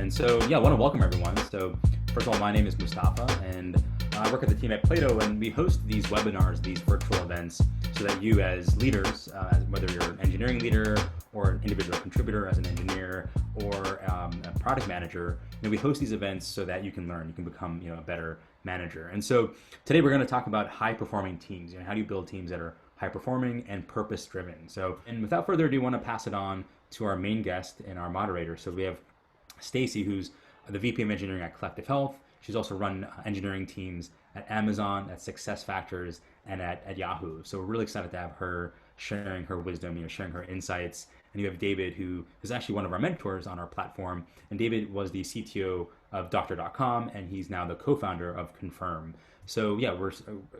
And so, yeah, I want to welcome everyone. So, first of all, my name is Mustafa, and I work at the team at Plato, and we host these webinars, these virtual events, so that you, as leaders, whether you're an engineering leader or an individual contributor as an engineer or a product manager, we host these events so that you can learn, you can become, a better manager. And so, today we're going to talk about high-performing teams. How do you build teams that are high-performing and purpose-driven? So, and without further ado, I want to pass it on to our main guest and our moderator. So we have Stacie, who's the VP of Engineering at Collective Health. She's also run engineering teams at Amazon, at SuccessFactors, and at Yahoo. So we're really excited to have her sharing her wisdom, sharing her insights. And you have David, who is actually one of our mentors on our platform. And David was the CTO of Doctor.com, and he's now the co-founder of Confirm. So yeah, we're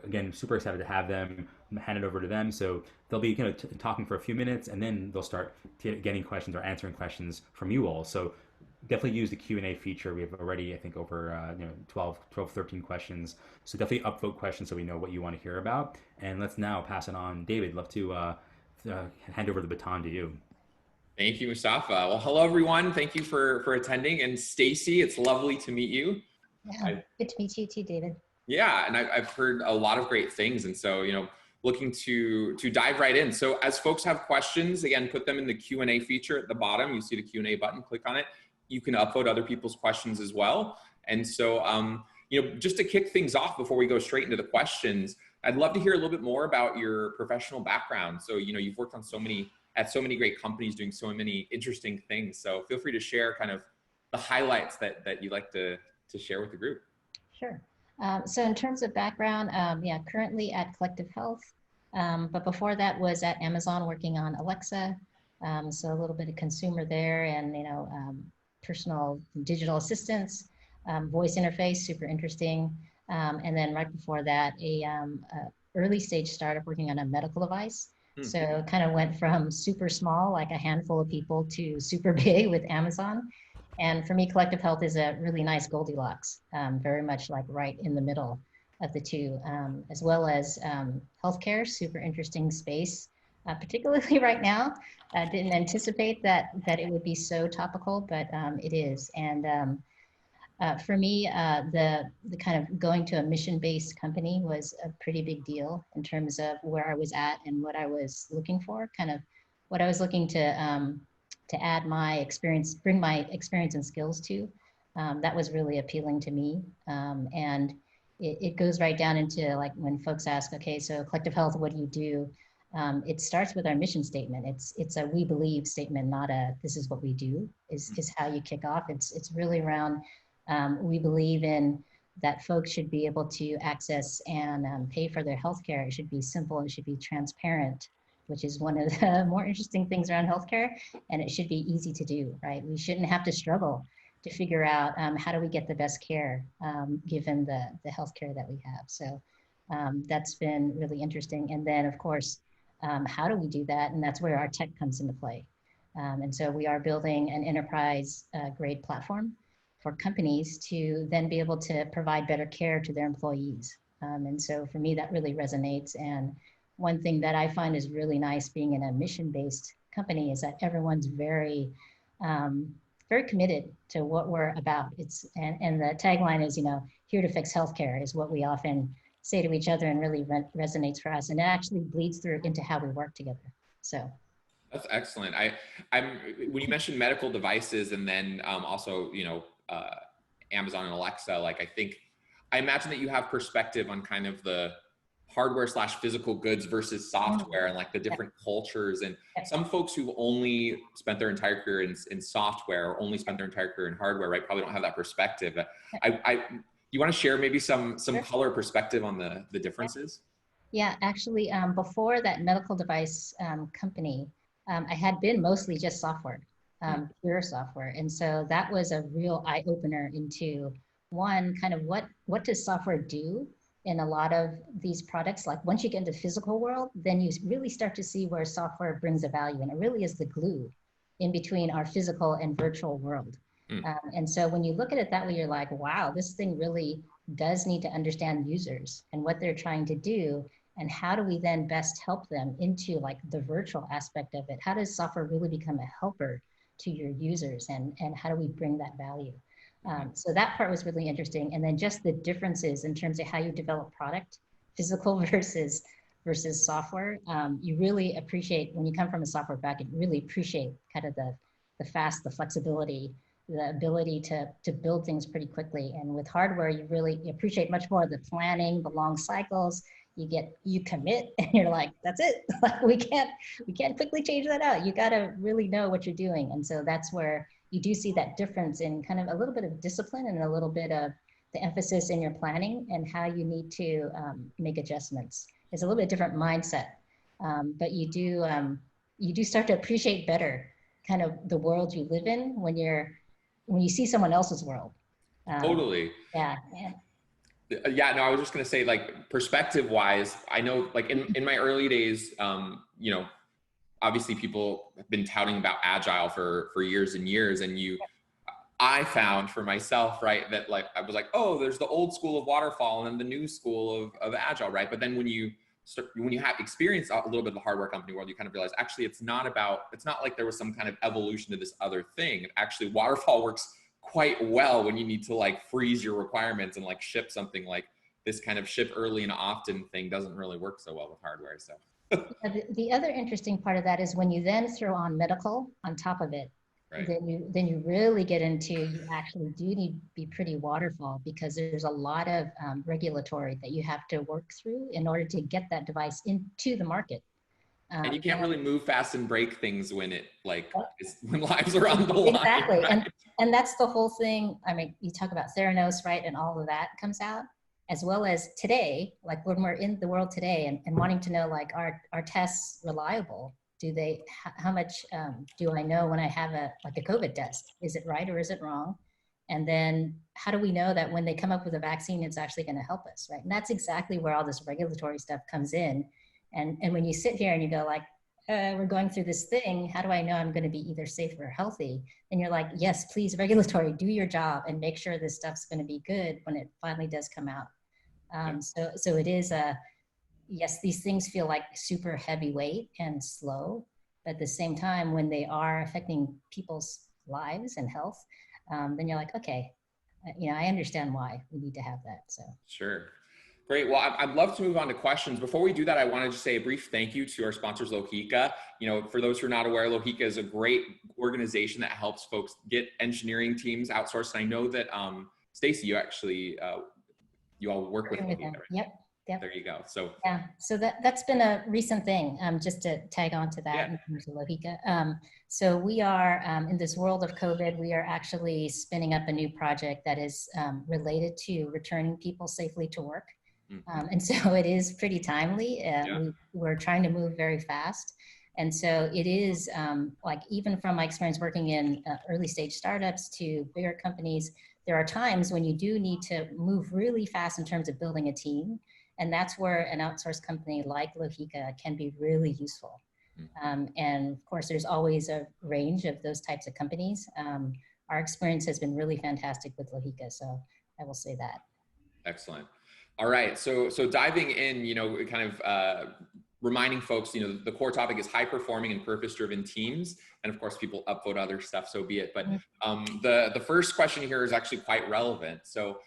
again super excited to have them. I'm gonna hand it over to them. So they'll be talking for a few minutes, and then they'll start getting questions or answering questions from you all. So definitely use the Q&A feature. We have already, I think, over 12, 13 questions. So definitely upvote questions so we know what you want to hear about. And let's now pass it on. David, love to hand over the baton to you. Thank you, Mustafa. Well, hello, everyone. Thank you for attending. And Stacie, it's lovely to meet you. Yeah, good to meet you too, David. Yeah, and I've heard a lot of great things. And so, looking to dive right in. So as folks have questions, again, put them in the Q&A feature at the bottom. You see the Q&A button, click on it. You can upvote other people's questions as well. And so, just to kick things off before we go straight into the questions, I'd love to hear a little bit more about your professional background. So, you've worked on at so many great companies doing so many interesting things. So feel free to share kind of the highlights that you'd like to share with the group. Sure. So in terms of background, currently at Collective Health, but before that was at Amazon working on Alexa. So a little bit of consumer there and, personal digital assistants, voice interface, super interesting. And then right before that, a early stage startup working on a medical device. So kind of went from super small, like a handful of people, to super big with Amazon. And for me, Collective Health is a really nice Goldilocks, very much like right in the middle of the two, as well as healthcare, super interesting space, particularly right now. I didn't anticipate that it would be so topical, but it is. And for me, the kind of going to a mission-based company was a pretty big deal in terms of where I was at and what I was looking for, kind of what I was looking to add my experience, bring my experience and skills to. That was really appealing to me. And it goes right down into like when folks ask, okay, so Collective Health, what do you do? It starts with our mission statement. It's a we believe statement, not a this is what we do, is how you kick off. It's really around we believe in that folks should be able to access and pay for their healthcare. It should be simple, it should be transparent, which is one of the more interesting things around healthcare, and it should be easy to do, right? We shouldn't have to struggle to figure out how do we get the best care given the healthcare that we have. So that's been really interesting. And then of course, how do we do that? And that's where our tech comes into play. And so we are building an enterprise grade platform for companies to then be able to provide better care to their employees. And so for me, that really resonates. And one thing that I find is really nice being in a mission-based company is that everyone's very, very committed to what we're about. And the tagline is, here to fix healthcare is what we often say to each other and really resonates for us. And it actually bleeds through into how we work together. So. That's excellent. When you mentioned medical devices and then also, Amazon and Alexa, I imagine that you have perspective on kind of the hardware / physical goods versus software and like the different cultures. And some folks who've only spent their entire career in software or only spent their entire career in hardware, right, probably don't have that perspective. You want to share maybe some color perspective on the differences? Yeah, actually, before that medical device company, I had been mostly just software, pure software. And so that was a real eye opener into one, kind of what does software do in a lot of these products? Like once you get into the physical world, then you really start to see where software brings a value. And it really is the glue in between our physical and virtual world. And so when you look at it that way, you're like, wow, this thing really does need to understand users and what they're trying to do. And how do we then best help them into like the virtual aspect of it? How does software really become a helper to your users, and how do we bring that value? So that part was really interesting. And then just the differences in terms of how you develop product, physical versus software. You really appreciate, when you come from a software background, you really appreciate kind of the the flexibility, the ability to build things pretty quickly. And with hardware, you really appreciate much more the planning, the long cycles. You commit and you're like, that's it. Like we can't quickly change that out. You got to really know what you're doing. And so that's where you do see that difference in kind of a little bit of discipline and a little bit of the emphasis in your planning and how you need to make adjustments. It's a little bit different mindset, but you do start to appreciate better kind of the world you live in when you see someone else's world. Totally. Yeah. Yeah, no, I was just going to say, like, perspective wise, I know, like, in my early days, you know, obviously people have been touting about Agile for years and years. And I found for myself, right, that like, I was like, oh, there's the old school of Waterfall and then the new school of Agile, right? But then when you have experienced a little bit of the hardware company world, you kind of realize, actually, it's not like there was some kind of evolution to this other thing. Actually, Waterfall works quite well when you need to like freeze your requirements and like ship something. Like this kind of ship early and often thing doesn't really work so well with hardware. So the other interesting part of that is when you then throw on medical on top of it, right. then you really get into, you actually do need to be pretty waterfall, because there's a lot of regulatory that you have to work through in order to get that device into the market. And you can't really move fast and break things when it like when lives are on the line. Exactly. Right? And that's the whole thing. I mean, you talk about Theranos, right? And all of that comes out, as well as today, like when we're in the world today and wanting to know, like, are tests reliable? How much do I know when I have a COVID test? Is it right or is it wrong? And then how do we know that when they come up with a vaccine, it's actually going to help us, right? And that's exactly where all this regulatory stuff comes in. And when you sit here and you go like, we're going through this thing, how do I know I'm going to be either safe or healthy? And you're like, yes, please, regulatory, do your job and make sure this stuff's going to be good when it finally does come out. So it is yes, these things feel like super heavyweight and slow, but at the same time, when they are affecting people's lives and health, then you're like, okay, I understand why we need to have that. So sure. Great. Well, I'd love to move on to questions. Before we do that, I wanted to say a brief thank you to our sponsors, Lojika. For those who are not aware, Lojika is a great organization that helps folks get engineering teams outsourced. And I know that, Stacie, you actually, you all work with Lojika, right? Yep. There you go. So yeah, so that's been a recent thing. Just to tag on to that, yeah. In terms of Lojika. So we are in this world of COVID. We are actually spinning up a new project that is related to returning people safely to work. And so it is pretty timely. We're trying to move very fast. And so it is like, even from my experience working in early stage startups to bigger companies, there are times when you do need to move really fast in terms of building a team. And that's where an outsourced company like Lojika can be really useful. And of course, there's always a range of those types of companies. Our experience has been really fantastic with Lojika, so I will say that. Excellent. All right, so diving in, kind of reminding folks, the core topic is high performing and purpose driven teams, and of course, people upvote other stuff, so be it. But the first question here is actually quite relevant. So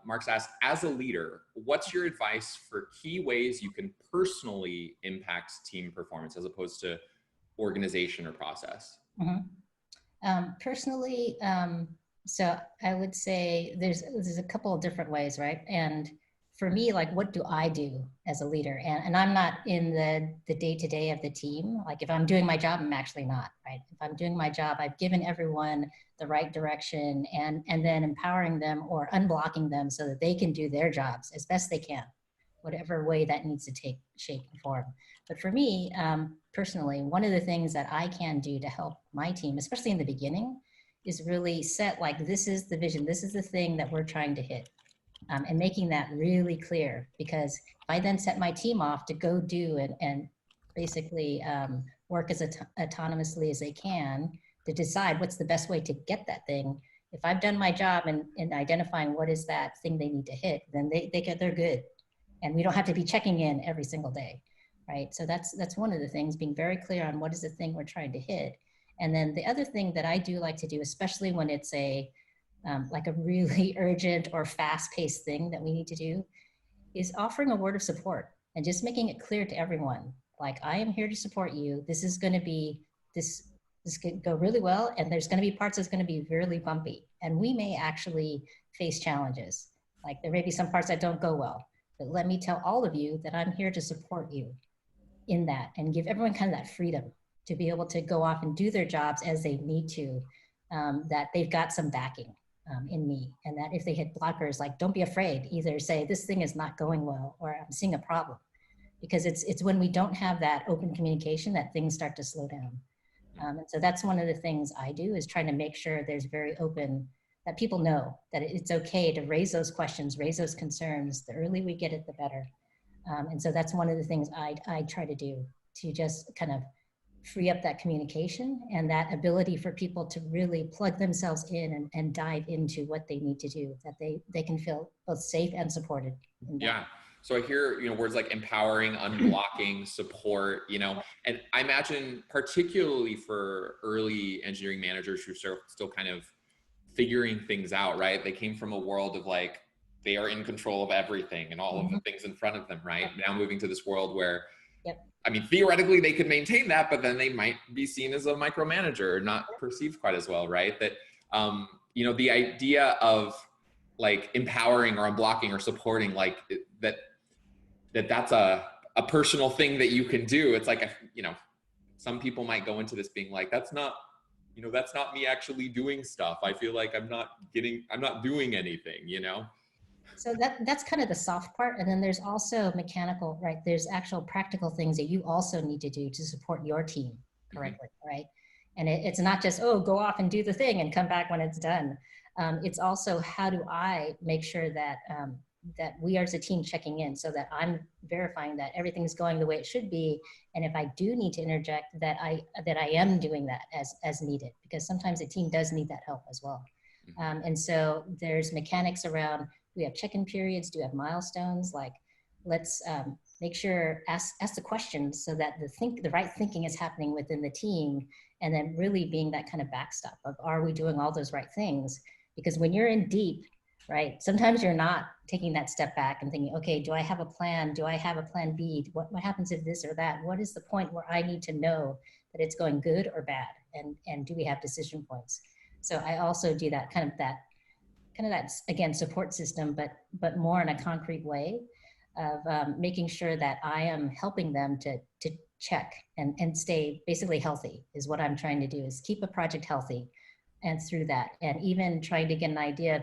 Mark's asked, as a leader, what's your advice for key ways you can personally impact team performance as opposed to organization or process? Personally, so I would say there's a couple of different ways, right? And for me, like, what do I do as a leader? And I'm not in the day-to-day of the team. Like, if I'm doing my job, I'm actually not, right? If I'm doing my job, I've given everyone the right direction and then empowering them or unblocking them so that they can do their jobs as best they can, whatever way that needs to take shape and form. But for me, personally, one of the things that I can do to help my team, especially in the beginning, is really set, like, this is the vision, this is the thing that we're trying to hit. And making that really clear, because if I then set my team off to go do and basically work as autonomously as they can to decide what's the best way to get that thing. If I've done my job in identifying what is that thing they need to hit, then they're good. And we don't have to be checking in every single day, right? So that's one of the things, being very clear on what is the thing we're trying to hit. And then the other thing that I do like to do, especially when it's like a really urgent or fast-paced thing that we need to do, is offering a word of support and just making it clear to everyone, like, I am here to support you. This is going to be, this could go really well, and there's going to be parts that's going to be really bumpy, and we may actually face challenges. Like, there may be some parts that don't go well, but let me tell all of you that I'm here to support you in that, and give everyone kind of that freedom to be able to go off and do their jobs as they need to, that they've got some backing in me, and that if they hit blockers, like, don't be afraid, either say this thing is not going well, or I'm seeing a problem, because it's when we don't have that open communication that things start to slow down. And so that's one of the things I do, is trying to make sure there's very open, that people know that it's okay to raise those questions, raise those concerns. The earlier we get it, the better. And so that's one of the things I try to do, to just kind of free up that communication and that ability for people to really plug themselves in and dive into what they need to do, that they can feel both safe and supported. Yeah. So I hear, words like empowering, unblocking, support, and I imagine particularly for early engineering managers who are still kind of figuring things out, right? They came from a world of like, they are in control of everything and all of the things in front of them, right? Now moving to this world where, I mean, theoretically they could maintain that, but then they might be seen as a micromanager or not perceived quite as well, right? That, the idea of like empowering or unblocking or supporting, like that's a personal thing that you can do. It's like, some people might go into this being like, that's not me actually doing stuff. I feel like I'm not doing anything, So that's kind of the soft part. And then there's also mechanical, right? There's actual practical things that you also need to do to support your team correctly, right? And it's not just, oh, go off and do the thing and come back when it's done. It's also, how do I make sure that that we are as a team checking in, so that I'm verifying that everything's going the way it should be. And if I do need to interject, that I am doing that as needed, because sometimes a team does need that help as well. And so there's mechanics around, we have check-in periods, do we have milestones, like, let's make sure, ask the questions so that the right thinking is happening within the team, and then really being that kind of backstop of, are we doing all those right things? Because when you're in deep, right, sometimes you're not taking that step back and thinking, okay, do I have a plan? Do I have a plan B? What happens if this or that? What is the point where I need to know that it's going good or bad? And do we have decision points? So I also do that kind of that again, support system, but more in a concrete way of making sure that I am helping them to check and stay basically healthy, is what I'm trying to do, is keep a project healthy. And through that, and even trying to get an idea of,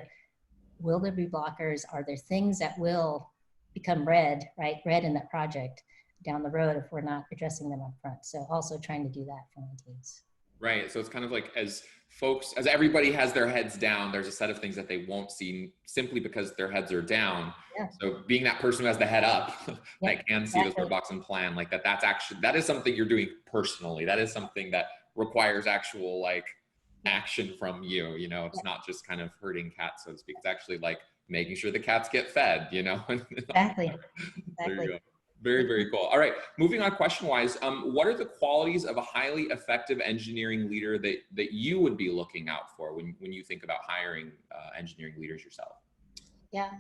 will there be blockers? Are there things that will become red in that project down the road if we're not addressing them up front? So also trying to do that for my teams. Right. So it's kind of like, as everybody has their heads down, there's a set of things that they won't see simply because their heads are down. Yeah. So being that person who has the head up, that can see those red box and plan, like that is something you're doing personally. That is something that requires actual action from you. It's not just kind of herding cats, so to speak. It's actually like making sure the cats get fed, Exactly. There you go. Very, very cool. All right, moving on question-wise, what are the qualities of a highly effective engineering leader that you would be looking out for when you think about hiring engineering leaders yourself? Yeah,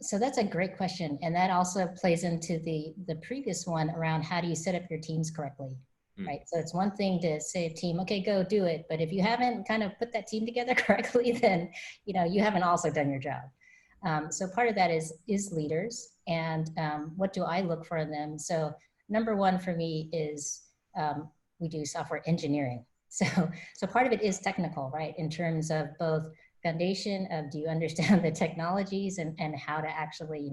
so that's a great question. And that also plays into the previous one around, how do you set up your teams correctly? Right. So it's one thing to say to a team, okay, go do it. But if you haven't kind of put that team together correctly, then, you haven't also done your job. So part of that is leaders, and what do I look for in them? So number one for me is we do software engineering. So part of it is technical, right? In terms of both foundation of, do you understand the technologies and how to actually,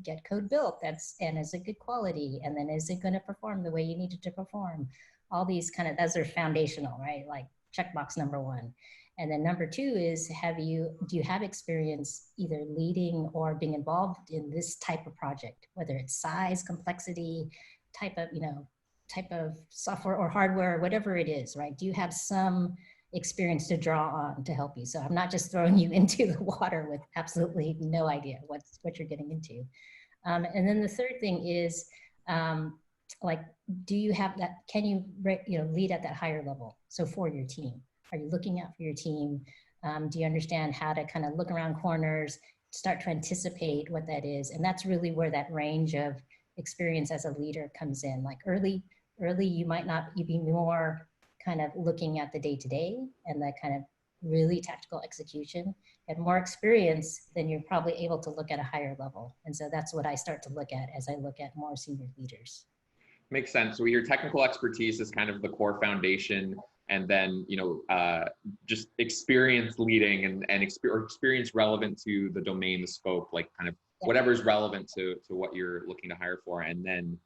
get code built and is it good quality? And then is it going to perform the way you need it to perform? All these those are foundational, right? Like checkbox number one. And then number two is, do you have experience either leading or being involved in this type of project, whether it's size, complexity, type of software or hardware, whatever it is, right? Do you have some experience to draw on to help you? So I'm not just throwing you into the water with absolutely no idea what you're getting into. And then the third thing is, do you have that, can you lead at that higher level? So for your team, are you looking out for your team? Do you understand how to kind of look around corners, start to anticipate what that is? And that's really where that range of experience as a leader comes in. Like early, you might not, you'd be more kind of looking at the day-to-day and that kind of really tactical execution. And more experience, then you're probably able to look at a higher level. And so that's what I start to look at as I look at more senior leaders. Makes sense. So your technical expertise is kind of the core foundation, and then, you know, just experience leading and experience relevant to the domain, the scope, like kind of whatever is relevant to what you're looking to hire for. And then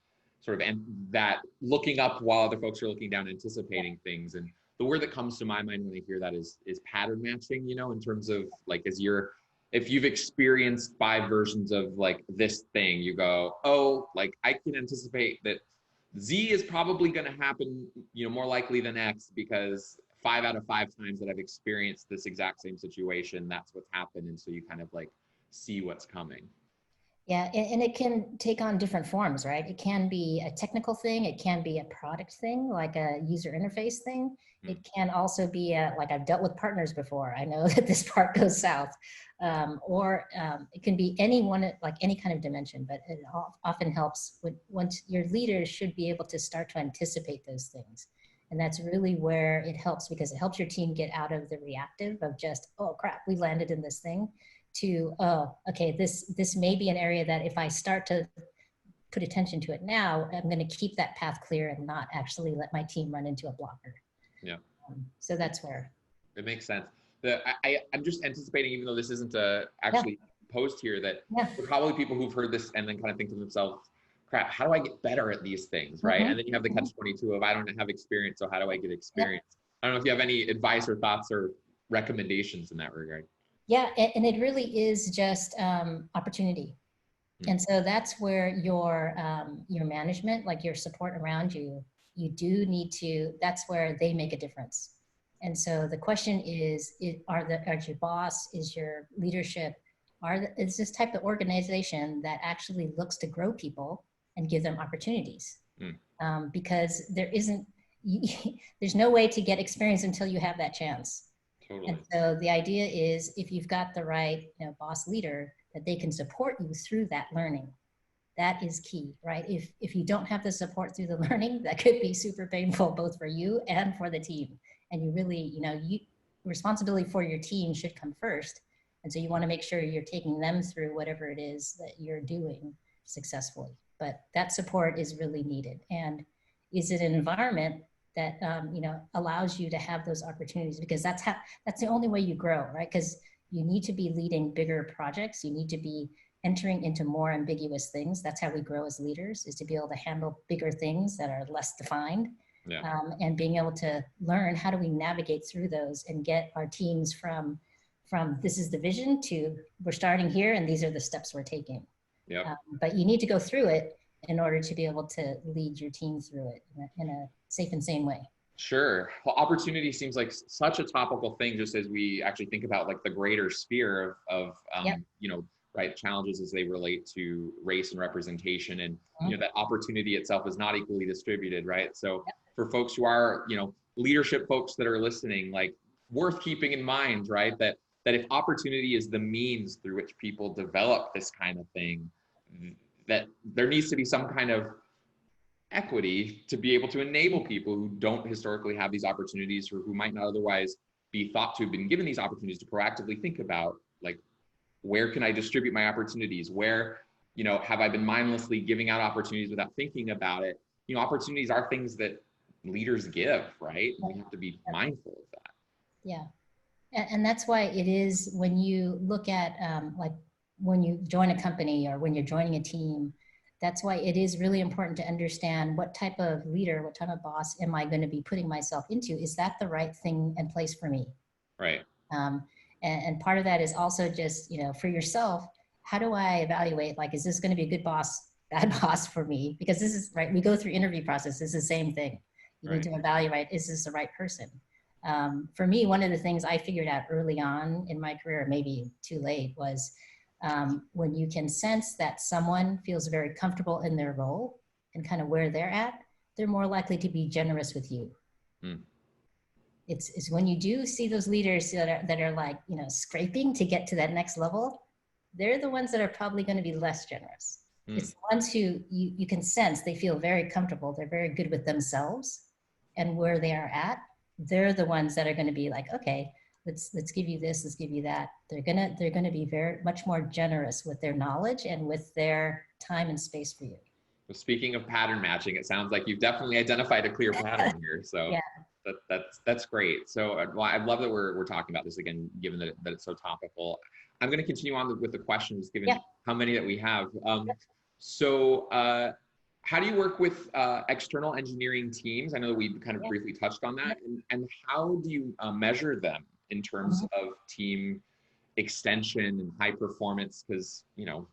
sort of, and that looking up while other folks are looking down, anticipating things. And the word that comes to my mind when I hear that is pattern matching, you know, in terms of like, if you've experienced 5 versions of like this thing, you go, oh, like I can anticipate that Z is probably going to happen, you know, more likely than X, because 5 out of 5 times that I've experienced this exact same situation, that's what's happened. And so you kind of like see what's coming. Yeah, and it can take on different forms, right? It can be a technical thing. It can be a product thing, like a user interface thing. It can also be like I've dealt with partners before. I know that this part goes south. Or it can be like any kind of dimension, but it often helps once your leaders should be able to start to anticipate those things. And that's really where it helps, because it helps your team get out of the reactive of just, oh crap, we landed in this thing, to, oh, okay, this may be an area that if I start to put attention to it now, I'm going to keep that path clear and not actually let my team run into a blocker. Yeah. So that's where. It makes sense. I'm just anticipating, even though this isn't actually posed here, that there are probably people who've heard this and then kind of think to themselves, crap, how do I get better at these things, right? And then you have the catch-22 of I don't have experience, so how do I get experience? I don't know if you have any advice or thoughts or recommendations in that regard. Yeah, and it really is just opportunity. And so that's where your management, like your support around you, you do need to, that's where they make a difference. And so the question is are your boss, is your leadership, is this type of organization that actually looks to grow people and give them opportunities? Because there's no way to get experience until you have that chance. Totally. And so the idea is, if you've got the right, boss leader, that they can support you through that learning. That is key, right? If you don't have the support through the learning, that could be super painful, both for you and for the team. And you really, responsibility for your team should come first. And so you want to make sure you're taking them through whatever it is that you're doing successfully. But that support is really needed. And is it an environment that allows you to have those opportunities? Because that's the only way you grow, right? Because you need to be leading bigger projects. You need to be entering into more ambiguous things. That's how we grow as leaders, is to be able to handle bigger things that are less defined. And being able to learn how do we navigate through those and get our teams from this is the vision to we're starting here and these are the steps we're taking. But you need to go through it in order to be able to lead your team through it in a safe and sane way. Sure. Well, opportunity seems like such a topical thing, just as we actually think about like the greater sphere of right, challenges as they relate to race and representation, and that opportunity itself is not equally distributed, right? So for folks who are leadership folks that are listening, like worth keeping in mind, right, that if opportunity is the means through which people develop this kind of thing, that there needs to be some kind of equity to be able to enable people who don't historically have these opportunities, or who might not otherwise be thought to have been given these opportunities, to proactively think about, like, where can I distribute my opportunities? Where, have I been mindlessly giving out opportunities without thinking about it? Opportunities are things that leaders give, right? We have to be mindful of that. Yeah. And that's why it is, when you look at, like when you join a company or when you're joining a team, that's why it is really important to understand what type of leader, what type of boss am I going to be putting myself into? Is that the right thing and place for me? Right. And part of that is also just, for yourself, how do I evaluate, like, is this going to be a good boss, bad boss for me? Because this is, right, we go through interview process, it's the same thing. You need to evaluate, is this the right person? For me, one of the things I figured out early on in my career, maybe too late, was when you can sense that someone feels very comfortable in their role and kind of where they're at, they're more likely to be generous with you. It's when you do see those leaders that are like, you know, scraping to get to that next level, they're the ones that are probably going to be less generous. It's the ones who you can sense they feel very comfortable. They're very good with themselves and where they are at. They're the ones that are going to be like, okay, let's give you this, let's give you that. They're gonna be very much more generous with their knowledge and with their time and space for you. So speaking of pattern matching, it sounds like you've definitely identified a clear pattern here. So Yeah. that's great. So well, I love that we're talking about this again, given that it's so topical. I'm going to continue on with the questions, given how many that we have. How do you work with external engineering teams? I know that we kind of briefly touched on that. And how do you measure them in terms of team extension and high performance? Because, you know,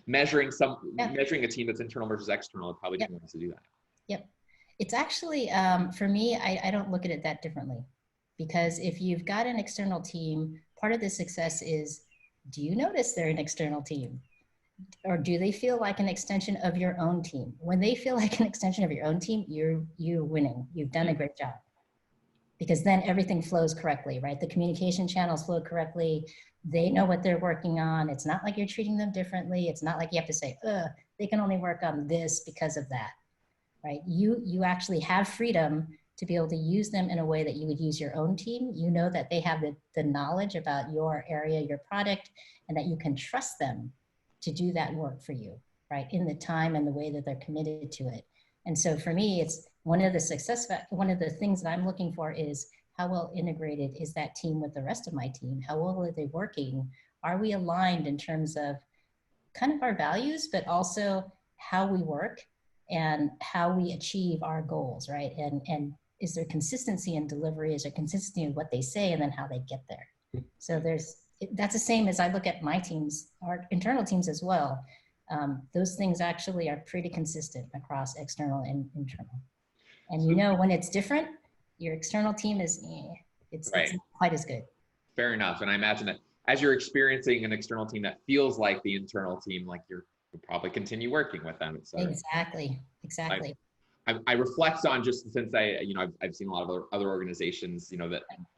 measuring a team that's internal versus external, it probably wants to do that. Yep. It's actually, for me, I don't look at it that differently. Because if you've got an external team, part of the success is, do you notice they're an external team? Or do they feel like an extension of your own team? When they feel like an extension of your own team, you're winning. You've done a great job. Because then everything flows correctly, right? The communication channels flow correctly. They know what they're working on. It's not like you're treating them differently. It's not like you have to say, they can only work on this because of that, right? You actually have freedom to be able to use them in a way that you would use your own team. You know that they have the knowledge about your area, your product, and that you can trust them to do that work for you, right? In the time and the way that they're committed to it. And so for me, it's one of the things that I'm looking for is how well integrated is that team with the rest of my team? How well are they working? Are we aligned in terms of kind of our values, but also how we work and how we achieve our goals, right? And is there consistency in delivery? Is there consistency in what they say and then how they get there? So that's the same as I look at my teams, our internal teams as well. Those things actually are pretty consistent across external and internal. And you know, when it's different, your external team is, it's not quite as good. Fair enough. And I imagine that as you're experiencing an external team that feels like the internal team, like you'll probably continue working with them. Exactly. I reflect on, just since I've seen a lot of other organizations, you know,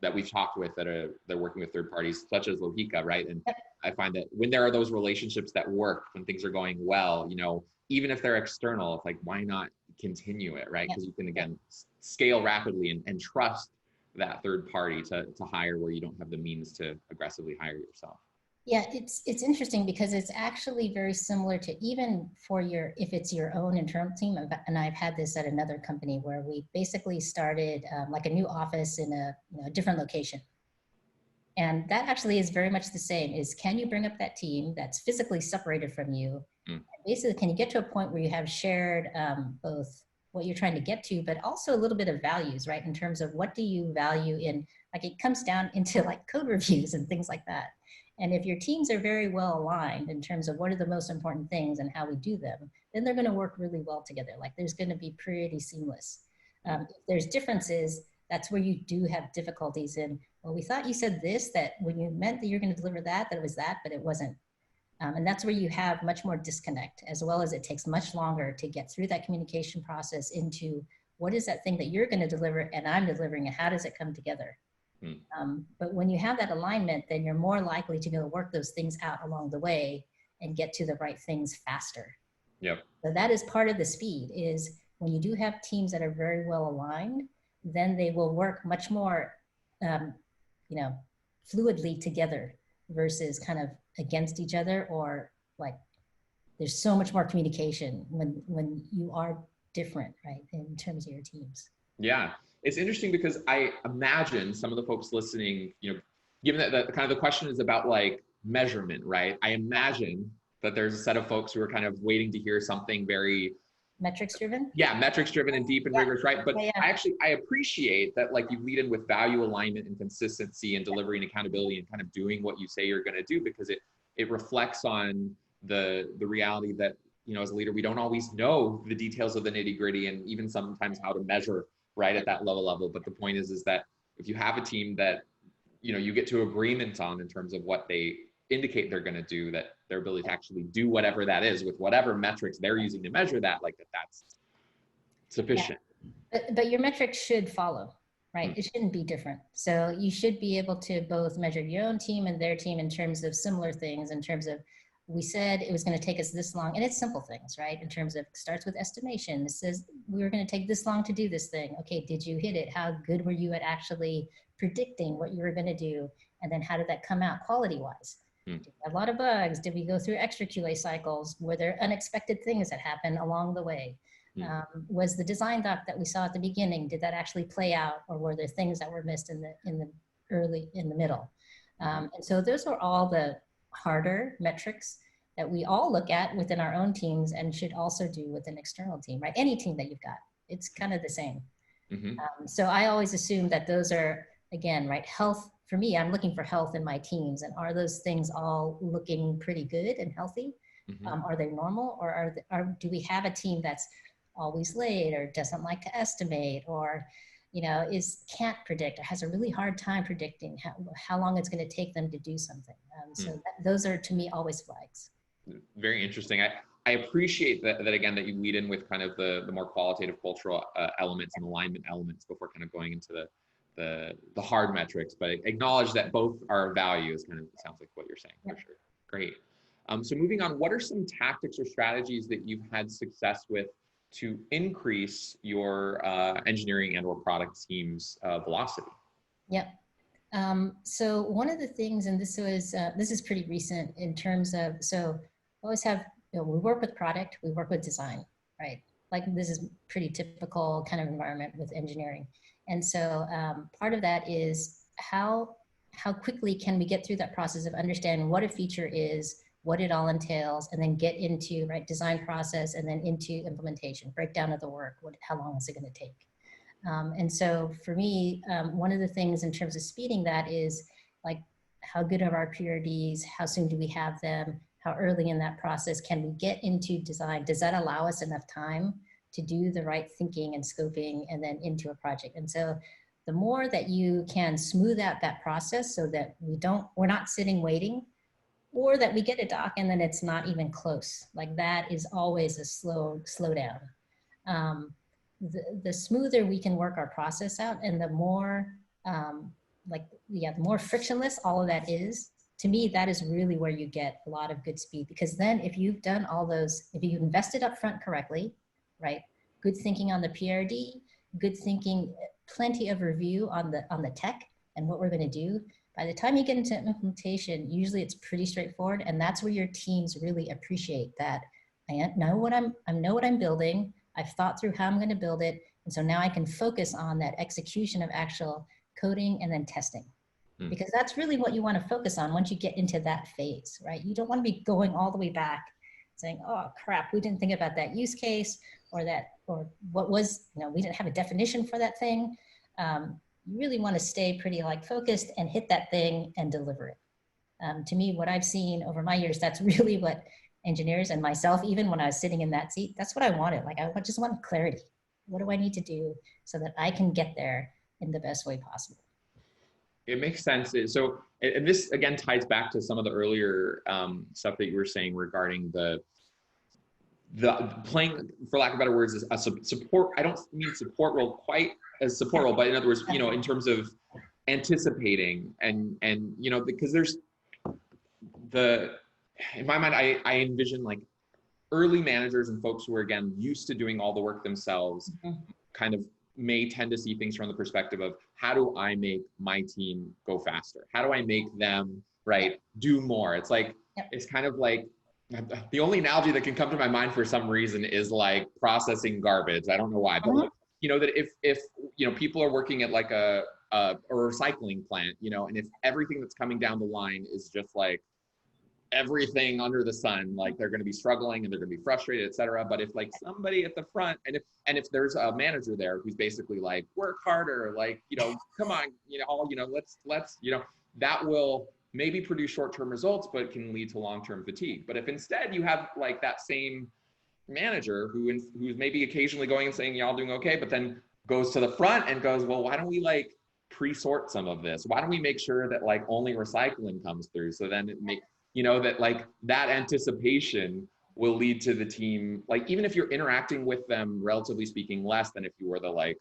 that we've talked with they're working with third parties such as Lojika, right? And I find that when there are those relationships that work, when things are going well, you know, even if they're external, it's like, why not continue it, right? Because you can, again, scale rapidly and trust that third party to hire where you don't have the means to aggressively hire yourself. Yeah, it's interesting because it's actually very similar to even for if it's your own internal team. And I've had this at another company where we basically started like a new office in a different location. And that actually is very much the same, is can you bring up that team that's physically separated from you? Basically, can you get to a point where you have shared both what you're trying to get to, but also a little bit of values, right? In terms of what do you value in, like it comes down into like code reviews and things like that. And if your teams are very well aligned in terms of what are the most important things and how we do them, then they're going to work really well together. Like there's going to be pretty seamless. If there's differences, that's where you do have difficulties in, well, we thought you said this, that when you meant that you're going to deliver that it was that, but it wasn't. And that's where you have much more disconnect, as well as it takes much longer to get through that communication process into what is that thing that you're going to deliver and I'm delivering, and how does it come together? But when you have that alignment, then you're more likely to be able to work those things out along the way and get to the right things faster. Yep. So that is part of the speed, is when you do have teams that are very well aligned, then they will work much more, fluidly together versus kind of against each other, or like there's so much more communication when you are different, right, in terms of your teams. Yeah. It's interesting because I imagine some of the folks listening, you know, given that the kind of the question is about like measurement, right? I imagine that there's a set of folks who are kind of waiting to hear something very metrics driven. Yeah, metrics driven and deep and rigorous, right? But I appreciate that, like, you lead in with value alignment and consistency and delivery and accountability and kind of doing what you say you're going to do, because it reflects on the reality that, you know, as a leader, we don't always know the details of the nitty gritty and even sometimes how to measure right at that level. But the point is that if you have a team that, you know, you get to agreement on in terms of what they indicate they're going to do, that their ability to actually do whatever that is with whatever metrics they're using to measure that, like that's sufficient. Yeah. But your metrics should follow, right? It shouldn't be different. So you should be able to both measure your own team and their team in terms of similar things, in terms of, we said it was going to take us this long, and it's simple things, right? In terms of, starts with estimation. It says we were going to take this long to do this thing. Okay, did you hit it? How good were you at actually predicting what you were going to do? And then how did that come out quality-wise? Did we have a lot of bugs? Did we go through extra QA cycles? Were there unexpected things that happened along the way? Was the design doc that we saw at the beginning, did that actually play out, or were there things that were missed in the middle? And so those are all the harder metrics that we all look at within our own teams and should also do with an external team, right? Any team that you've got, it's kind of the same. So I always assume that those are, again, right, health. For me, I'm looking for health in my teams, and are those things all looking pretty good and healthy? Are they normal, or do we have a team that's always late, or doesn't like to estimate, or can't predict, or has a really hard time predicting how long it's going to take them to do something? So those are, to me, always flags. Very interesting. I appreciate that again, that you lead in with kind of the more qualitative cultural elements and alignment elements before kind of going into the hard metrics, but acknowledge that both are values, kind of sounds like what you're saying. For sure. Great. So moving on, what are some tactics or strategies that you've had success with to increase your engineering and or product team's velocity? Yep. So one of the things, and this is pretty recent in terms of, so always have, we work with product, we work with design, right? Like this is pretty typical kind of environment with engineering. And so part of that is how quickly can we get through that process of understanding what a feature is, what it all entails, and then get into, right, design process, and then into implementation, breakdown of the work, how long is it going to take? And so for me, one of the things in terms of speeding that is, like, how good are our PRDs? How soon do we have them? How early in that process can we get into design? Does that allow us enough time to do the right thinking and scoping and then into a project? And so the more that you can smooth out that process so that we're not sitting waiting, or that we get a doc and then it's not even close, like that is always a slow down. The smoother we can work our process out, and the more the more frictionless all of that is, to me, that is really where you get a lot of good speed. Because then if you've done all those, if you've invested up front correctly, right? Good thinking on the PRD, good thinking, plenty of review on the tech and what we're going to do. By the time you get into implementation, usually it's pretty straightforward, and that's where your teams really appreciate that. I know what I'm building. I've thought through how I'm going to build it, and so now I can focus on that execution of actual coding and then testing, because that's really what you want to focus on once you get into that phase, right? You don't want to be going all the way back, saying, "Oh crap, we didn't think about that use case, or what was, we didn't have a definition for that thing." You really want to stay pretty focused and hit that thing and deliver it. To me, what I've seen over my years, that's really what engineers and myself, even when I was sitting in that seat, that's what I wanted. Like, I just want clarity. What do I need to do so that I can get there in the best way possible? It makes sense. So, and this again ties back to some of the earlier stuff that you were saying regarding the playing, for lack of better words, is a support. I don't mean support role quite as support role, but in other words, in terms of anticipating and because there's in my mind, I envision like early managers and folks who are, again, used to doing all the work themselves, kind of may tend to see things from the perspective of, how do I make my team go faster? How do I make them, do more? It's like, it's kind of like, the only analogy that can come to my mind for some reason is like processing garbage. I don't know why, but that if people are working at like a recycling plant, and if everything that's coming down the line is just like everything under the sun, like they're going to be struggling and they're going to be frustrated, et cetera. But if like somebody at the front, and if there's a manager there who's basically like, work harder, like, come on, let's, that will maybe produce short-term results, but can lead to long-term fatigue. But if instead you have like that same manager who's maybe occasionally going and saying, y'all doing okay, but then goes to the front and goes, well, why don't we like pre-sort some of this? Why don't we make sure that like only recycling comes through? So then it make, that like that anticipation will lead to the team, like, even if you're interacting with them, relatively speaking, less than if you were the like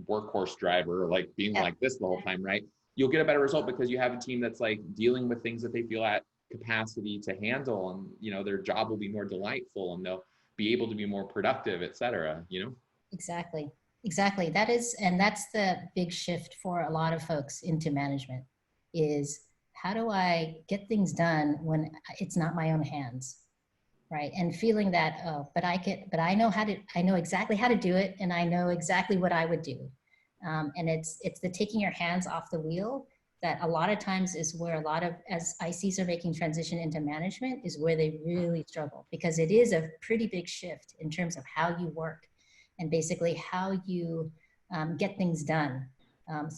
workhorse driver, or like being Yeah. like this the whole time, right? You'll get a better result because you have a team that's like dealing with things that they feel at capacity to handle, and you know, their job will be more delightful and they'll be able to be more productive, etc. You know? Exactly. Exactly. That is, and that's the big shift for a lot of folks into management is how do I get things done when it's not my own hands, right? And feeling that, oh, but I know I know exactly how to do it, and I know exactly what I would do. And it's the taking your hands off the wheel that a lot of times is where a lot of, as ICs are making transition into management, is where they really struggle, because it is a pretty big shift in terms of how you work and basically how you get things done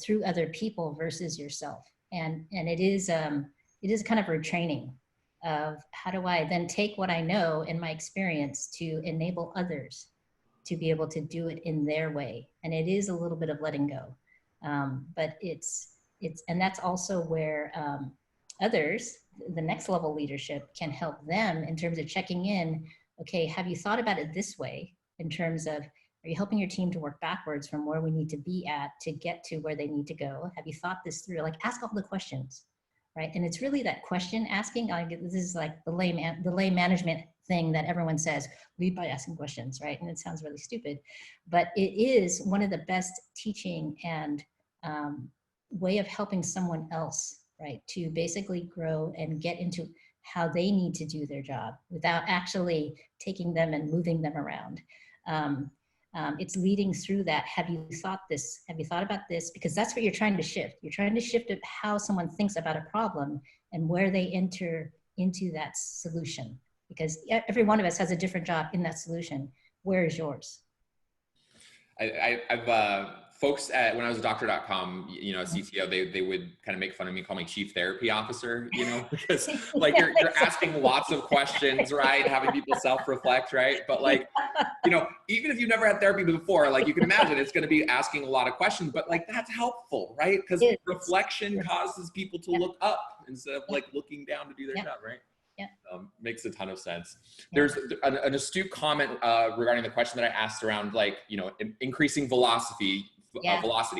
through other people versus yourself. And it is kind of a retraining of how do I then take what I know in my experience to enable others to be able to do it in their way. And it is a little bit of letting go. But and that's also where others, the next level leadership, can help them in terms of checking in. Okay, have you thought about it this way in terms of, are you helping your team to work backwards from where we need to be at to get to where they need to go? Have you thought this through? Like, ask all the questions, right? And it's really that question asking. This is like the lay management thing that everyone says, lead by asking questions, right? And it sounds really stupid, but it is one of the best teaching and way of helping someone else, right, to basically grow and get into how they need to do their job without actually taking them and moving them around. It's leading through that. Have you thought this? Have you thought about this? Because that's what you're trying to shift. You're trying to shift how someone thinks about a problem and where they enter into that solution. Because every one of us has a different job in that solution. Where is yours? I've folks at, when I was at doctor.com, you know, CTO, they would kind of make fun of me, call me chief therapy officer, you know, because like you're asking lots of questions, right? Having people self-reflect, right? But like, you know, even if you've never had therapy before, like you can imagine it's going to be asking a lot of questions, but like that's helpful, right? Because reflection causes people to look up instead of like looking down to do their job, right? Yeah. Makes a ton of sense. There's an astute comment regarding the question that I asked around, like, you know, increasing velocity,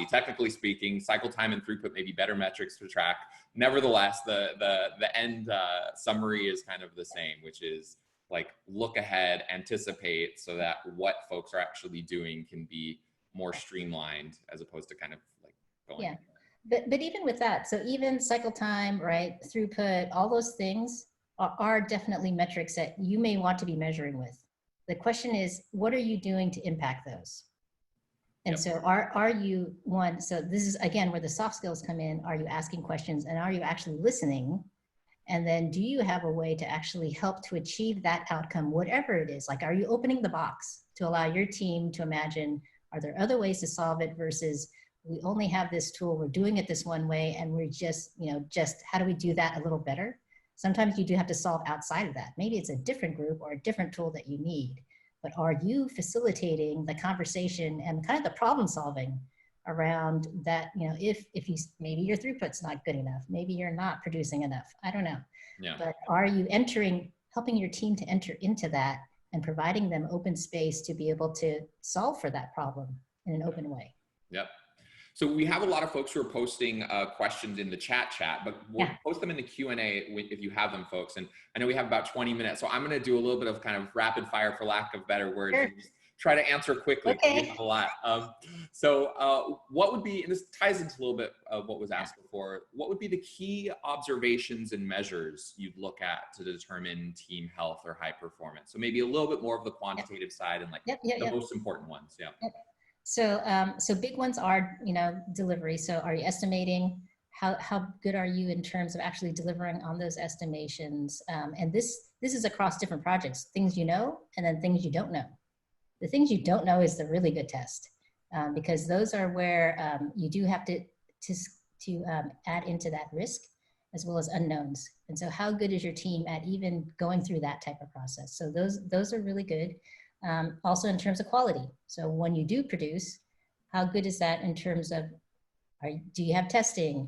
technically speaking, cycle time and throughput may be better metrics to track. Nevertheless, the end summary is kind of the same, which is like look ahead, anticipate, so that what folks are actually doing can be more streamlined as opposed to kind of like going. Yeah, but even with that, so even cycle time, right, throughput, all those things are definitely metrics that you may want to be measuring with. The question is, what are you doing to impact those? And so are you one, so this is again where the soft skills come in. Are you asking questions and are you actually listening? And then do you have a way to actually help to achieve that outcome, whatever it is? Like, are you opening the box to allow your team to imagine, are there other ways to solve it versus we only have this tool, we're doing it this one way, and we're just, you know, just how do we do that a little better? Sometimes you do have to solve outside of that. Maybe it's a different group or a different tool that you need, but are you facilitating the conversation and kind of the problem solving around that? You know, if you, maybe your throughput's not good enough, maybe you're not producing enough, I don't know. But are you helping your team to enter into that and providing them open space to be able to solve for that problem in an open way? Yep. So we have a lot of folks who are posting questions in the chat, but we'll post them in the Q&A if you have them, folks. And I know we have about 20 minutes, so I'm going to do a little bit of kind of rapid fire, for lack of better words, and just try to answer quickly. Okay. We have a lot. So what would be, and this ties into a little bit of what was asked before, what would be the key observations and measures you'd look at to determine team health or high performance? So maybe a little bit more of the quantitative side and like the most important ones. So big ones are, you know, delivery. So are you estimating how good are you in terms of actually delivering on those estimations? And this is across different projects, things you know, and then things you don't know. The things you don't know is the really good test, because those are where you do have to add into that risk as well as unknowns. And so how good is your team at even going through that type of process? So those are really good. Also in terms of quality. So when you do produce, how good is that in terms of, do you have testing?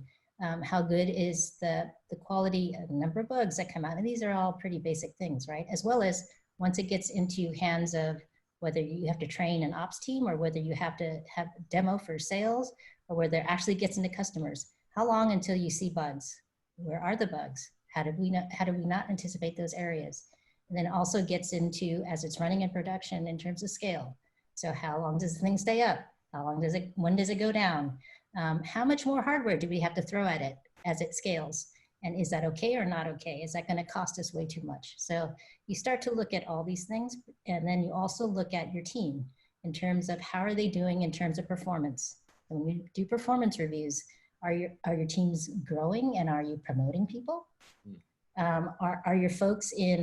How good is the quality, number of bugs that come out? And these are all pretty basic things, right? As well as once it gets into hands of whether you have to train an ops team or whether you have to have a demo for sales or whether it actually gets into customers. How long until you see bugs? Where are the bugs? How do we not anticipate those areas? And then also gets into as it's running in production in terms of scale. So how long does the thing stay up? When does it go down? How much more hardware do we have to throw at it as it scales? And is that okay or not okay? Is that going to cost us way too much? So you start to look at all these things, and then you also look at your team in terms of how are they doing in terms of performance. When we do performance reviews, are your teams growing and are you promoting people? Are your folks in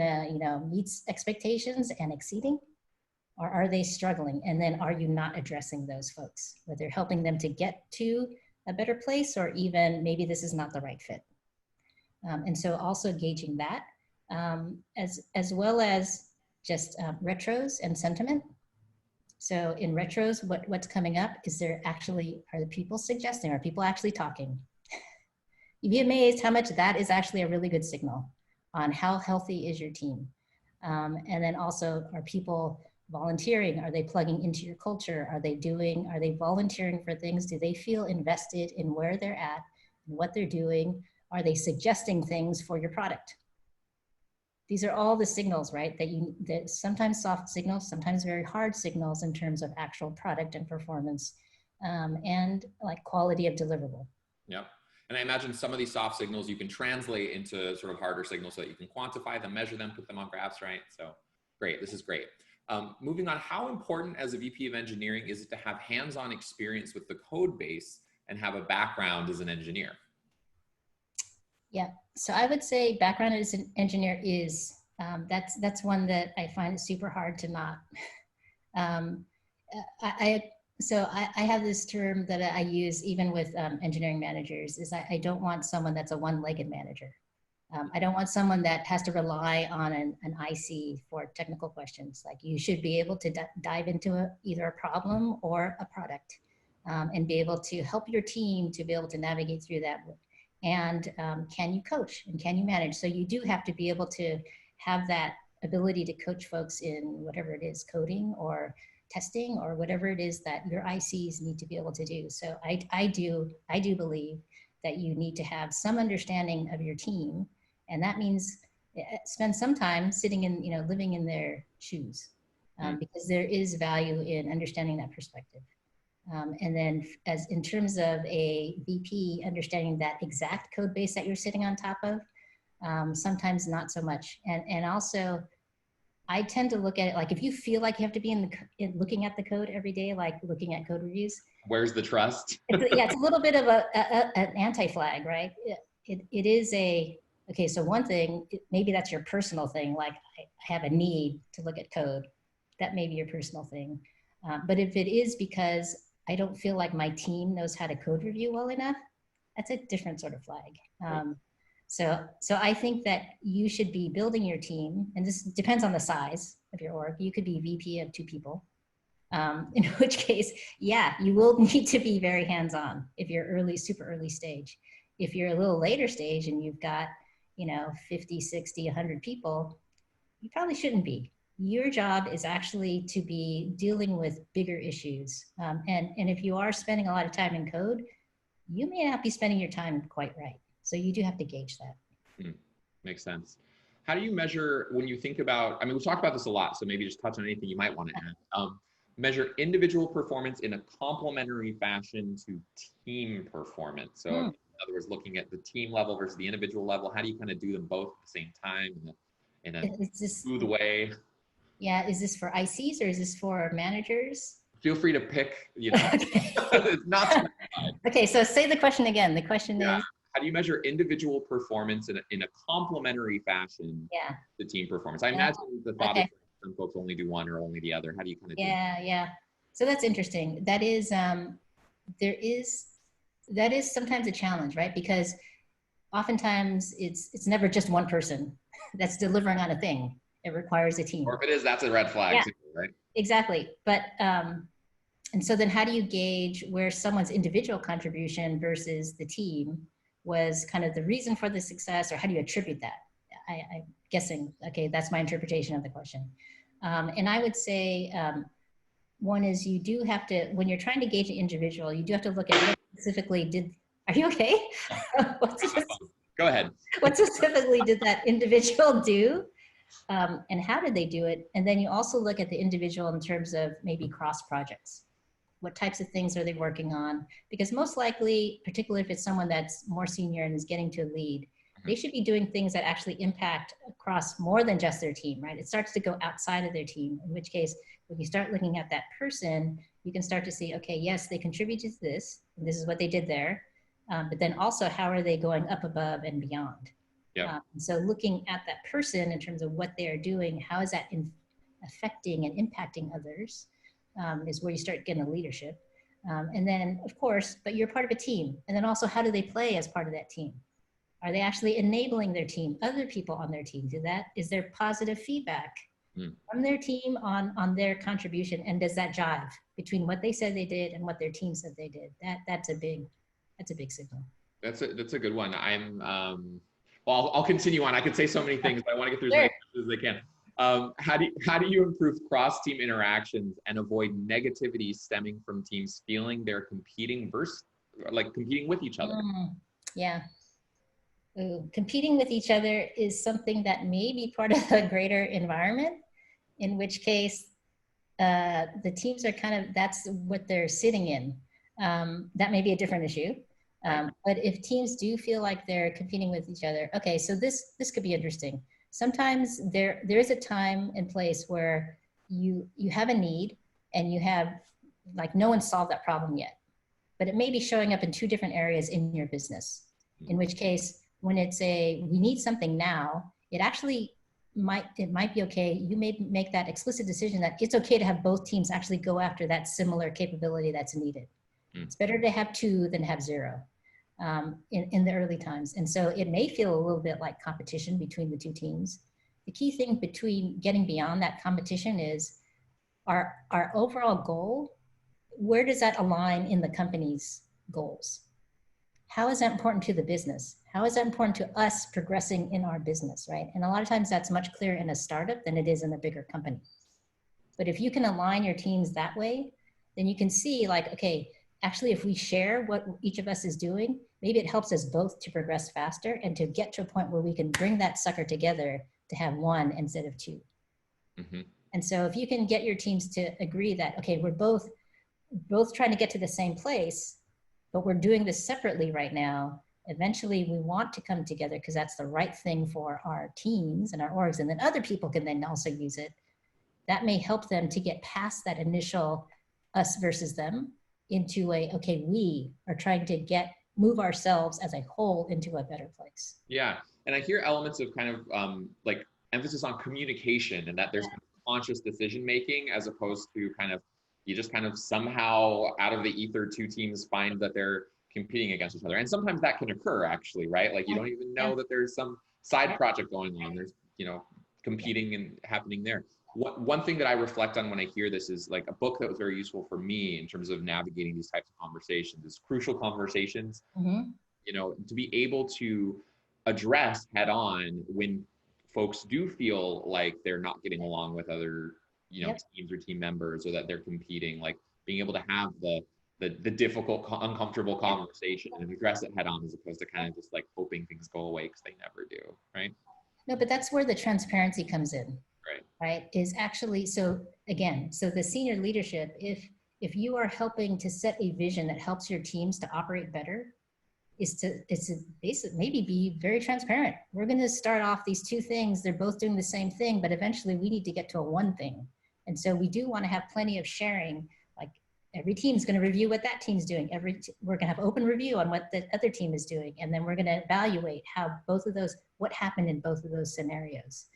meets expectations and exceeding? Or are they struggling? And then are you not addressing those folks, whether helping them to get to a better place or even maybe this is not the right fit. And so also gauging that as well as just retros and sentiment. So in retros, what's coming up is are the people suggesting, are people actually talking? You'd be amazed how much that is actually a really good signal on how healthy is your team. And then also, are people volunteering? Are they plugging into your culture? Are they volunteering for things? Do they feel invested in where they're at and what they're doing? Are they suggesting things for your product? These are all the signals, right? That sometimes soft signals, sometimes very hard signals in terms of actual product and performance and like quality of deliverable. Yep. And I imagine some of these soft signals you can translate into sort of harder signals so that you can quantify them, measure them, put them on graphs, right? So great, this is great. Moving on, how important as a VP of engineering is it to have hands-on experience with the code base and have a background as an engineer? Yeah, so I would say background as an engineer is, that's one that I find it super hard to not. So I have this term that I use even with engineering managers is I don't want someone that's a one-legged manager. I don't want someone that has to rely on an IC for technical questions. Like you should be able to dive into either a problem or a product and be able to help your team to be able to navigate through that. And can you coach and can you manage? So you do have to be able to have that ability to coach folks in whatever it is, coding or testing or whatever it is that your ICs need to be able to do. So I do believe that you need to have some understanding of your team. And that means spend some time sitting in, living in their shoes because there is value in understanding that perspective. And then as in terms of a VP, understanding that exact code base that you're sitting on top of, sometimes not so much. And also, I tend to look at it like if you feel like you have to be looking at the code every day, like looking at code reviews. Where's the trust? It's a little bit of an anti-flag, right? It is okay, so one thing, maybe that's your personal thing, like I have a need to look at code. That may be your personal thing. But if it is because I don't feel like my team knows how to code review well enough, that's a different sort of flag. So I think that you should be building your team, and this depends on the size of your org. You could be VP of 2 people, in which case, yeah, you will need to be very hands-on if you're super early stage. If you're a little later stage and you've got, 50, 60, 100 people, you probably shouldn't be. Your job is actually to be dealing with bigger issues. And if you are spending a lot of time in code, you may not be spending your time quite right. So you do have to gauge that. Makes sense. How do you measure when you think about, we've talked about this a lot, so maybe just touch on anything you might want to add. Measure individual performance in a complementary fashion to team performance. So in other words, looking at the team level versus the individual level, how do you kind of do them both at the same time in a smooth way? Yeah, is this for ICs or is this for managers? Feel free to pick, it's not specified. Okay, so say the question again. The question is, how do you measure individual performance in a complementary fashion to team performance? I imagine the thought is some folks only do one or only the other. How do you kind of do that? Yeah. So that's interesting. That is, that is sometimes a challenge, right? Because oftentimes it's never just one person that's delivering on a thing. It requires a team. Or if it is, that's a red flag too, right? Exactly. But, and so then how do you gauge where someone's individual contribution versus the team was kind of the reason for the success, or how do you attribute that? I'm guessing, okay, that's my interpretation of the question. And I would say one is you do have to, when you're trying to gauge an individual, you do have to look at what specifically did, are you okay? Go ahead. What specifically did that individual do? And how did they do it? And then you also look at the individual in terms of maybe cross projects. What types of things are they working on? Because most likely, particularly if it's someone that's more senior and is getting to lead, they should be doing things that actually impact across more than just their team, right? It starts to go outside of their team, in which case, when you start looking at that person, you can start to see, okay, yes, they contributed to this, and this is what they did there. But then also, how are they going up above and beyond? Yeah. So looking at that person in terms of what they are doing, how is that affecting and impacting others, is where you start getting the leadership. And then, of course, but you're part of a team. And then also, how do they play as part of that team? Are they actually enabling their team, other people on their team? Is there positive feedback from their team on their contribution? And does that jive between what they said they did and what their team said they did? That's a big signal. That's a good one. Well, I'll continue on. I could say so many things, but I want to get through as many as I can. How do you improve cross-team interactions and avoid negativity stemming from teams feeling they're competing with each other? Yeah. Ooh, competing with each other is something that may be part of a greater environment, in which case the teams are that's what they're sitting in. That may be a different issue. But if teams do feel like they're competing with each other, okay, so this could be interesting. Sometimes there is a time and place where you have a need and you have, like, no one solved that problem yet, but it may be showing up in two different areas in your business, in which case, when it's we need something now, it might be okay. You may make that explicit decision that it's okay to have both teams actually go after that similar capability that's needed. It's better to have two than have zero in the early times. And so it may feel a little bit like competition between the two teams. The key thing between getting beyond that competition is our overall goal. Where does that align in the company's goals? How is that important to the business? How is that important to us progressing in our business, right? And a lot of times that's much clearer in a startup than it is in a bigger company. But if you can align your teams that way, then you can see, like, okay, actually, if we share what each of us is doing, maybe it helps us both to progress faster and to get to a point where we can bring that sucker together to have one instead of two. And so if you can get your teams to agree that, okay, we're both trying to get to the same place, but we're doing this separately right now, eventually we want to come together because that's the right thing for our teams and our orgs, and then other people can then also use it. That may help them to get past that initial us versus them into okay, we are trying to move ourselves as a whole into a better place. Yeah, and I hear elements of kind of like emphasis on communication, and that there's conscious decision making as opposed to you just somehow out of the ether, two teams find that they're competing against each other. And sometimes that can occur, actually, right? Like, you don't even know that there's some side project going on. There's, competing and happening there. One thing that I reflect on when I hear this is, like, a book that was very useful for me in terms of navigating these types of conversations is Crucial Conversations. To be able to address head on when folks do feel like they're not getting along with other teams or team members, or that they're competing, like being able to have the difficult, uncomfortable conversation and address it head on, as opposed to kind of just like hoping things go away, because they never do, right? No, but that's where the transparency comes in, right? Is actually, so the senior leadership, if you are helping to set a vision that helps your teams to operate better, is to basically maybe be very transparent. We're going to start off these two things. They're both doing the same thing, but eventually we need to get to a one thing. And so we do want to have plenty of sharing. Like, every team's going to review what that team's doing. We're going to have open review on what the other team is doing. And then we're going to evaluate what happened in both of those scenarios,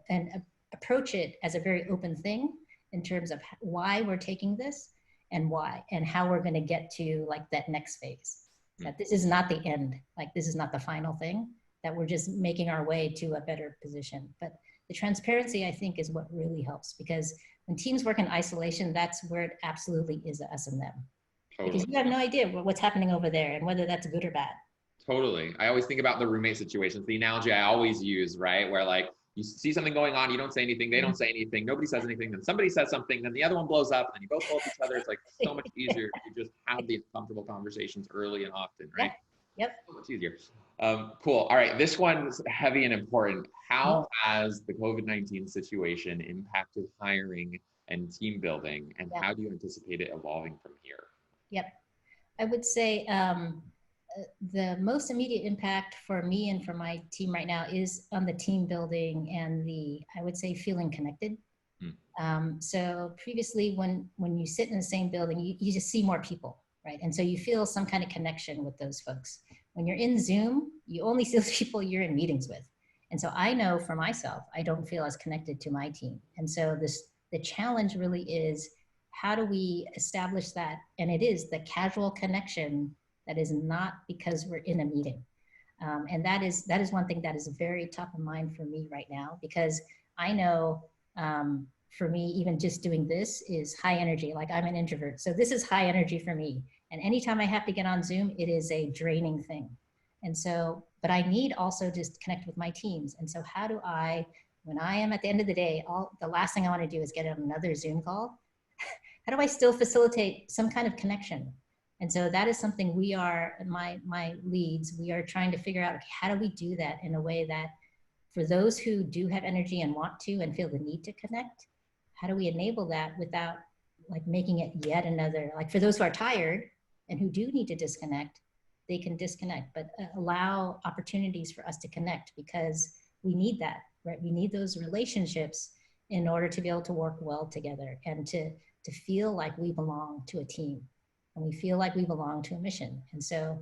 and approach it as a very open thing in terms of why we're taking this and why, and how we're going to get to, like, that next phase. That this is not the end, like, this is not the final thing, that we're just making our way to a better position. But the transparency, I think, is what really helps, because when teams work in isolation, that's where it absolutely is us and them. Totally. Because you have no idea what's happening over there and whether that's good or bad. Totally. I always think about the roommate situations, the analogy I always use, right? Where, like, You see something going on, you don't say anything, they don't say anything, nobody says anything, then somebody says something, then the other one blows up, and then you both blow up each other. It's like so much easier to just have these comfortable conversations early and often, right? Yep. So much easier. Cool. All right, this one's heavy and important. How has the COVID-19 situation impacted hiring and team building, and how do you anticipate it evolving from here? Yep. I would say the most immediate impact for me and for my team right now is on the team building and I would say, feeling connected. So previously, when you sit in the same building, you just see more people, right? And so you feel some kind of connection with those folks. When you're in Zoom, you only see those people you're in meetings with. And so I know for myself, I don't feel as connected to my team. And so the challenge really is, how do we establish that? And it is the casual connection that is not because we're in a meeting. And that is one thing that is very top of mind for me right now, because I know for me, even just doing this is high energy. Like, I'm an introvert, so this is high energy for me. And anytime I have to get on Zoom, it is a draining thing. And so, but I need also to connect with my teams. And so how do I, when I am at the end of the day, the last thing I want to do is get on another Zoom call. How do I still facilitate some kind of connection? And so that is something we are, my leads, we are trying to figure out, how do we do that in a way that for those who do have energy and want to and feel the need to connect, how do we enable that without like making it yet another, like for those who are tired and who do need to disconnect, they can disconnect, but allow opportunities for us to connect, because we need that, right? We need those relationships in order to be able to work well together and to feel like we belong to a team, and we feel like we belong to a mission. And so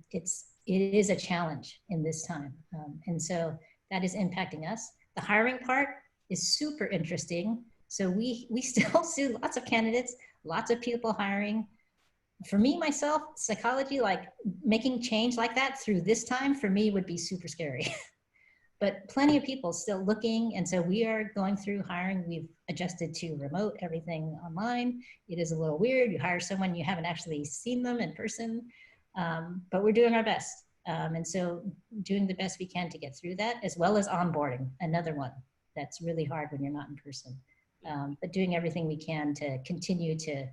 it is a challenge in this time. And so that is impacting us. The hiring part is super interesting. So we still see lots of candidates, lots of people hiring. For me, myself, psychology, like making change like that through this time for me would be super scary. But plenty of people still looking. And so we are going through hiring. We've adjusted to remote, everything online. It is a little weird. You hire someone, you haven't actually seen them in person, but we're doing our best. And so doing the best we can to get through that, as well as onboarding, another one that's really hard when you're not in person. But doing everything we can to continue to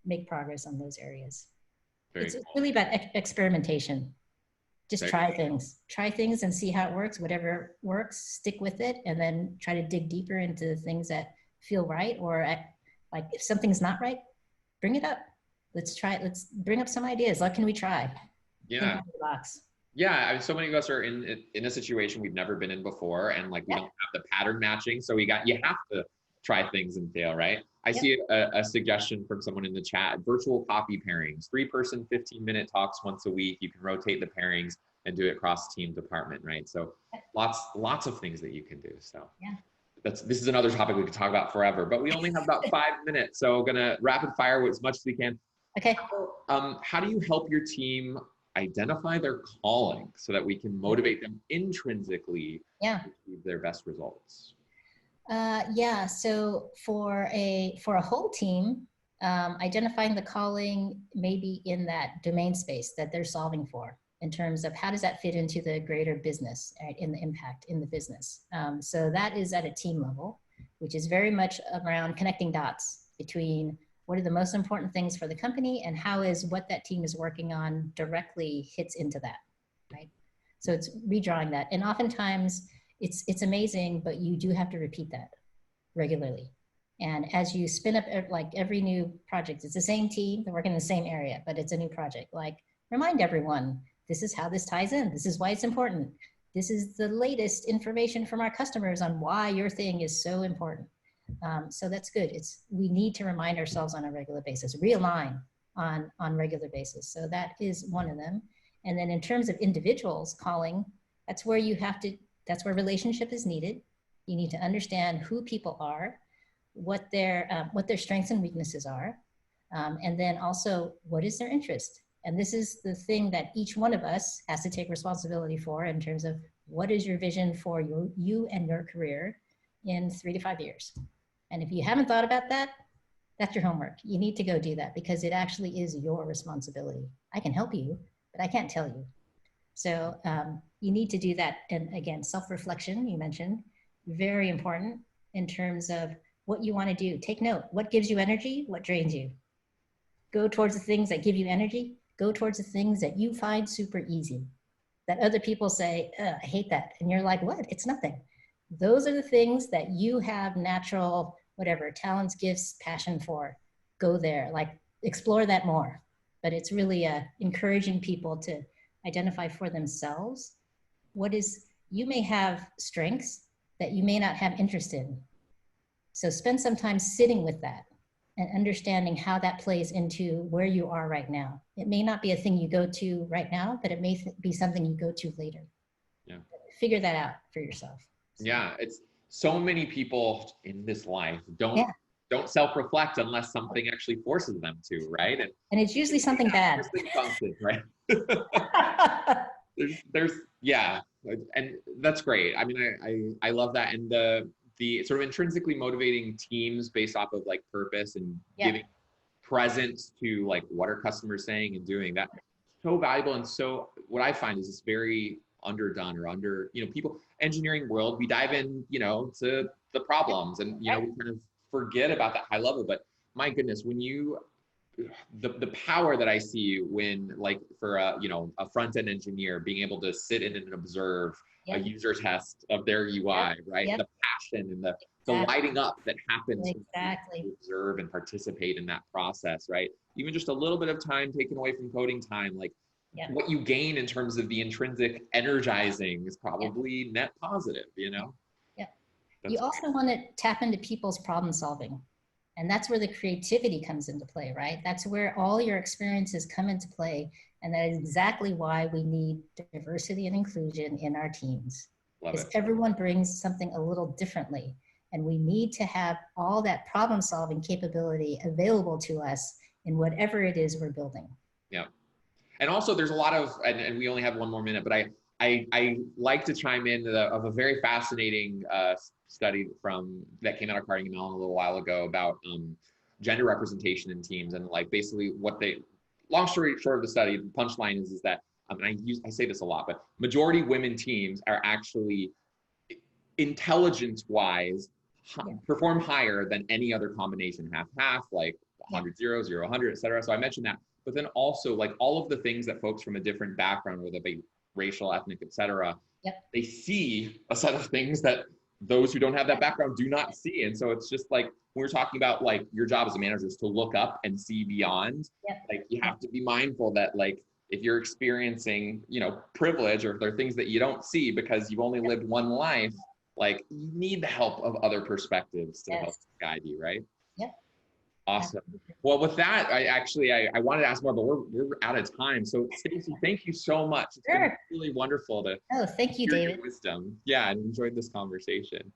make progress on those areas. It's really about experimentation. Just try things and see how it works. Whatever works, stick with it, and then try to dig deeper into the things that feel right, or like if something's not right, bring it up. Let's try it. Let's bring up some ideas. What can we try? Yeah. Think out of the box. Yeah, I mean, so many of us are in a situation we've never been in before, and like we don't have the pattern matching. So you have to try things and fail, right? I see a suggestion from someone in the chat: virtual copy pairings, 3-person, 15-minute talks once a week. You can rotate the pairings and do it cross team department, right? So lots of things that you can do. So this is another topic we could talk about forever, but we only have about 5 minutes. So we're gonna rapid fire as much as we can. Okay. How do you help your team identify their calling so that we can motivate them intrinsically to achieve their best results? So for a whole team, identifying the calling maybe in that domain space that they're solving for, in terms of how does that fit into the greater business, right, in the impact in the business. So that is at a team level, which is very much around connecting dots between what are the most important things for the company and how is what that team is working on directly hits into that, right? So it's redrawing that. And oftentimes it's amazing, but you do have to repeat that regularly. And as you spin up, like every new project, it's the same team, they're working in the same area, but it's a new project. Like, remind everyone, this is how this ties in. This is why it's important. This is the latest information from our customers on why your thing is so important. So that's good. We need to remind ourselves on a regular basis, realign on regular basis. So that is one of them. And then in terms of individuals calling, that's where relationship is needed. You need to understand who people are, what their strengths and weaknesses are, and then also what is their interest. And this is the thing that each one of us has to take responsibility for, in terms of what is your vision for you and your career in 3 to 5 years. And if you haven't thought about that, that's your homework. You need to go do that, because it actually is your responsibility. I can help you, but I can't tell you. So you need to do that. And again, self-reflection, you mentioned, very important in terms of what you want to do. Take note, what gives you energy, what drains you. Go towards the things that give you energy. Go towards the things that you find super easy, that other people say, I hate that. And you're like, what? It's nothing. Those are the things that you have natural, whatever, talents, gifts, passion for. Go there, like explore that more. But it's really encouraging people to identify for themselves what is, you may have strengths that you may not have interest in. So spend some time sitting with that and understanding how that plays into where you are right now. It may not be a thing you go to right now, but it may be something you go to later. Yeah. Figure that out for yourself. Yeah, it's so many people in this life don't self-reflect unless something actually forces them to, right? And it's usually something bad. Functions, right? Yeah, and that's great. I mean, I love that. And the sort of intrinsically motivating teams based off of like purpose and giving presence to like what are customers saying and doing, that so valuable. And so what I find is it's very underdone or people, engineering world, we dive in, to the problems and, we kind of forget about that high level. But my goodness, when the power that I see when, like, for a front-end engineer being able to sit in and observe a user test of their UI, right? The passion and the lighting up that happens when you observe and participate in that process, right? Even just a little bit of time taken away from coding time, like what you gain in terms of the intrinsic energizing is probably net positive, You also want to tap into people's problem solving. And that's where the creativity comes into play, right? That's where all your experiences come into play. And that is exactly why we need diversity and inclusion in our teams. Because everyone brings something a little differently. And we need to have all that problem solving capability available to us in whatever it is we're building. Yeah. And also there's a lot of, and we only have one more minute, but I like to chime in of a very fascinating study that came out of Carnegie Mellon a little while ago about gender representation in teams, and like basically long story short of the study, the punchline is that, and I say this a lot, but majority women teams are actually intelligence-wise perform higher than any other combination, half, like 100, 0, 0, 100, et cetera. So I mentioned that, but then also like all of the things that folks from a different background, whether they be racial, ethnic, et cetera, they see a set of things that those who don't have that background do not see. And so it's just like, when we're talking about like your job as a manager is to look up and see beyond, like you have to be mindful that like, if you're experiencing, privilege, or if there are things that you don't see because you've only lived one life, like you need the help of other perspectives to help guide you, right? Awesome. Well, with that, I wanted to ask more, but we're out of time. So Stacie, thank you so much. It's been really wonderful to thank you, hear David. your wisdom. Yeah, I enjoyed this conversation.